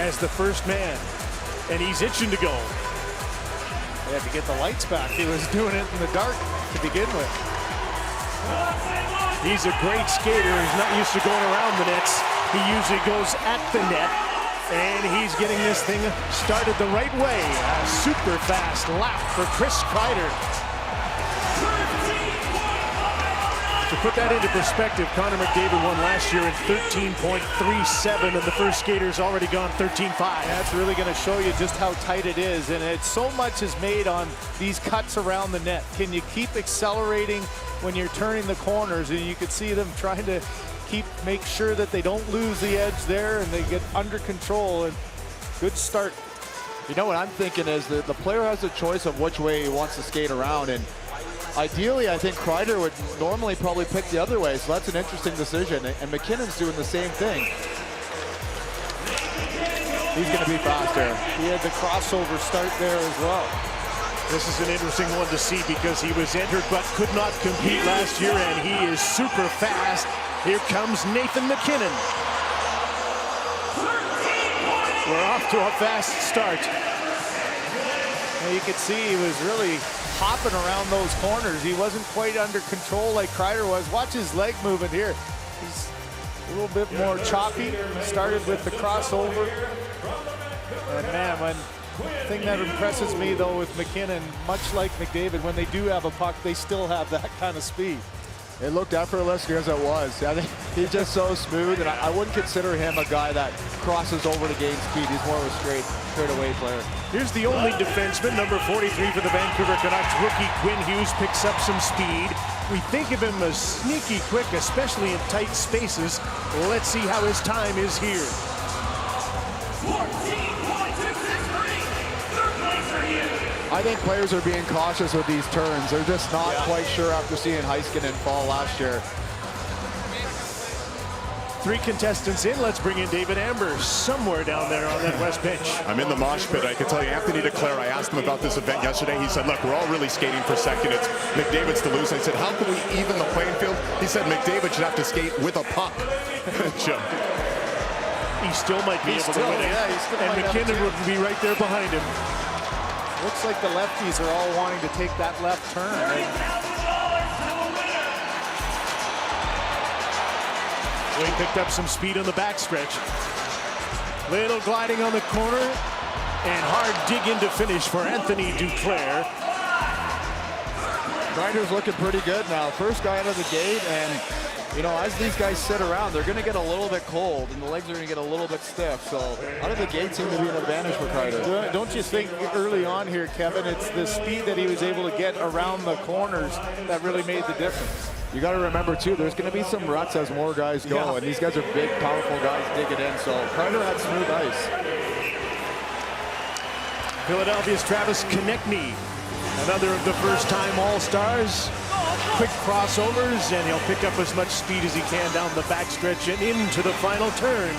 as the first man, and he's itching to go. They had to get the lights back. He was doing it in the dark to begin with. He's a great skater. He's not used to going around the nets. He usually goes at the net, and he's getting this thing started the right way. A super fast lap for Chris Kreider. To put that into perspective, Connor McDavid won last year in 13.37, and the first skater's already gone 13.5. That's really going to show you just how tight it is, and so much is made on these cuts around the net. Can you keep accelerating when you're turning the corners? And you can see them trying to make sure that they don't lose the edge there, and they get under control. And good start. You know what I'm thinking is that the player has a choice of which way he wants to skate around, and ideally, I think Kreider would normally probably pick the other way, so that's an interesting decision. And McKinnon's doing the same thing. He's going to be faster. He had the crossover start there as well. This is an interesting one to see because he was entered but could not compete last year, and he is super fast. Here comes Nathan MacKinnon. We're off to a fast start. And you could see he was really hopping around those corners. He wasn't quite under control like Kreider was. Watch his leg movement here. He's a little bit more choppy. Started with the crossover. And man, one thing that impresses me though with McKinnon, much like McDavid, when they do have a puck, they still have that kind of speed. It looked effortless as it was. I think he's just so smooth, and I wouldn't consider him a guy that crosses over to gain speed. He's more of a straight-away player. Here's the only defenseman, number 43 for the Vancouver Canucks. Rookie Quinn Hughes picks up some speed. We think of him as sneaky quick, especially in tight spaces. Let's see how his time is here. 14.263, third place for you. I think players are being cautious with these turns. They're just not quite sure after seeing Heiskanen fall last year. 3 contestants in. Let's bring in David Amber somewhere down there on that west bench. I'm in the mosh pit. I can tell you, Anthony DeClaire, I asked him about this event yesterday. He said, look, we're all really skating for second. It's McDavid's to lose. I said, how can we even the playing field? He said McDavid should have to skate with a puck. He still might be able to win it. And McKinnon would be right there behind him. Looks like the lefties are all wanting to take that left turn. He picked up some speed on the backstretch. Little gliding on the corner, and hard dig in to finish for Anthony Duclair. Kreider's looking pretty good now. First guy out of the gate, and you know, as these guys sit around, they're going to get a little bit cold, and the legs are going to get a little bit stiff. So out of the gate seemed to be an advantage for Kreider. Don't you think early on here, Kevin, it's the speed that he was able to get around the corners that really made the difference? You got to remember, too, there's going to be some ruts as more guys go, and these guys are big, powerful guys digging in. So Kreider had smooth ice. Philadelphia's Travis Konechny, another of the first-time All-Stars. Quick crossovers, and he'll pick up as much speed as he can down the backstretch and into the final turn.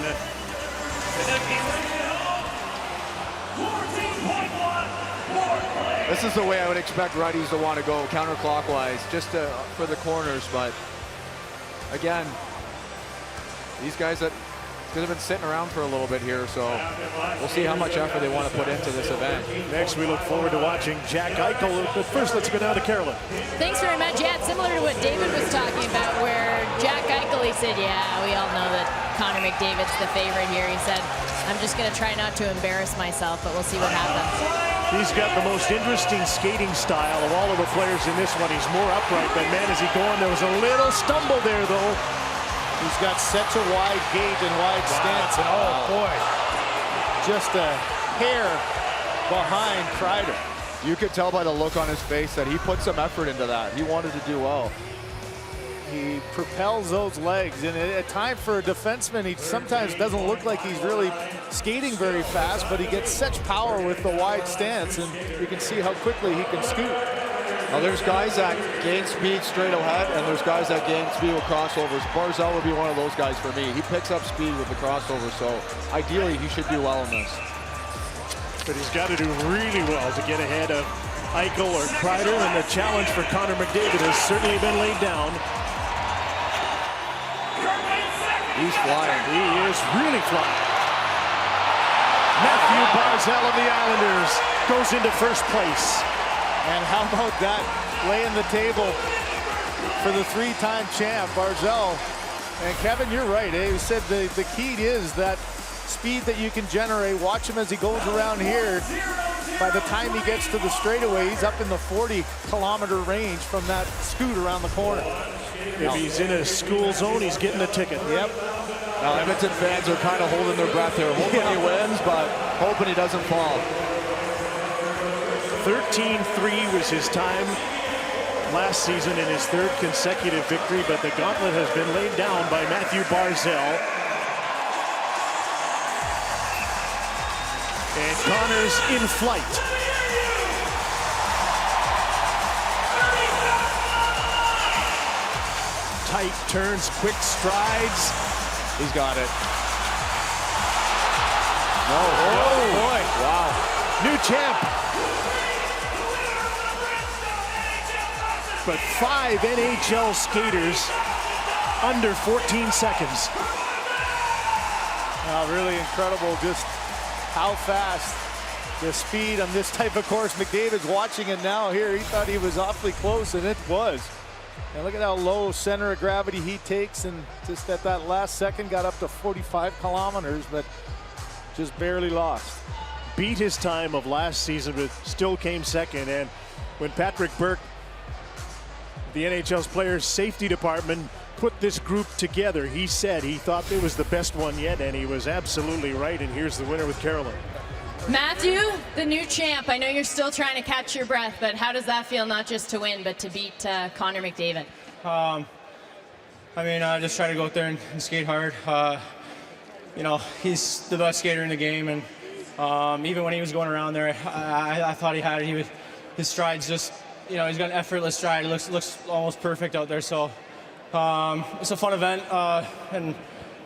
14.1. This is the way I would expect righties to want to go, counterclockwise, just for the corners. But again, these guys that could have been sitting around for a little bit here, so we'll see how much effort they want to put into this event. Next, we look forward to watching Jack Eichel. But first, let's go down to Carolyn. Thanks very much. Yeah, it's similar to what David was talking about, where Jack Eichel, he said, yeah, we all know that Connor McDavid's the favorite here. He said, I'm just going to try not to embarrass myself, but we'll see what happens. He's got the most interesting skating style of all of the players in this one. He's more upright, but man, as he going, there was a little stumble there, though. He's got such a wide gate and wide stance, and oh boy, just a hair behind Kreider. You could tell by the look on his face that he put some effort into that. He wanted to do well. He propels those legs, and at time for a defenseman, he sometimes doesn't look like he's really skating very fast, but he gets such power with the wide stance, and you can see how quickly he can scoot. Now there's guys that gain speed straight ahead, and there's guys that gain speed with crossovers. Barzal would be one of those guys for me. He picks up speed with the crossover, so ideally he should do well in this. But he's got to do really well to get ahead of Eichel or Kreider, and the challenge for Connor McDavid has certainly been laid down. He's flying. He is really flying. Barzal of the Islanders goes into first place. And how about that? Laying the table for the three-time champ, Barzal. And Kevin, you're right. You said the key is that speed that you can generate. Watch him as he goes around here. By the time he gets to the straightaway, he's up in the 40-kilometer range from that scoot around the corner. If he's in a school zone, he's getting a ticket. Yep. Now, Edmonton fans are kind of holding their breath here, hoping he wins, but hoping he doesn't fall. 13-3 was his time last season in his third consecutive victory, but the gauntlet has been laid down by Matthew Barzal. And Connor's in flight. Tight turns, quick strides. He's got it. Oh boy. Wow. New champ. But 5 NHL skaters under 14 seconds. Really incredible just how fast the speed on this type of course. McDavid's watching it now here. He thought he was awfully close, and it was. And look at how low center of gravity he takes, and just at that last second got up to 45 kilometers, but just barely lost. Beat his time of last season, but still came second. And when Patrick Burke, the NHL's players safety department, put this group together, he said he thought it was the best one yet, and he was absolutely right. And here's the winner with Carolyn. Matthew, the new champ. I know you're still trying to catch your breath, but how does that feel, not just to win, but to beat Connor McDavid? Just try to go out there and skate hard. He's the best skater in the game, and even when he was going around there, I thought he had it. His strides just, he's got an effortless stride. It looks almost perfect out there. So it's a fun event, and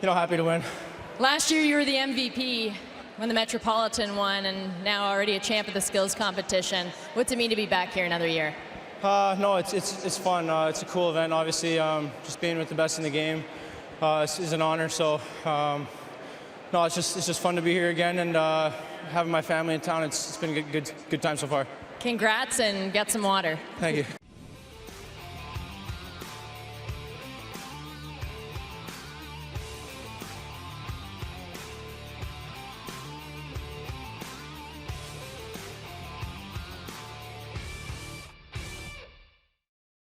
happy to win. Last year you were the MVP when the Metropolitan won, and now already a champ of the skills competition. What's it mean to be back here another year? No, it's fun. It's a cool event. Obviously, just being with the best in the game is an honor. So, no, it's just fun to be here again, and having my family in town. It's been a good time so far. Congrats, and get some water. Thank you.